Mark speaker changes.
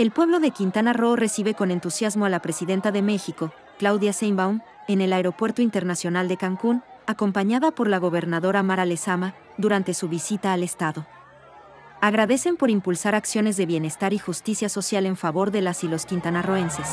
Speaker 1: El pueblo de Quintana Roo recibe con entusiasmo a la presidenta de México, Claudia Sheinbaum, en el Aeropuerto Internacional de Cancún, acompañada por la gobernadora Mara Lezama, durante su visita al estado. Agradecen por impulsar acciones de bienestar y justicia social en favor de las y los quintanarroenses.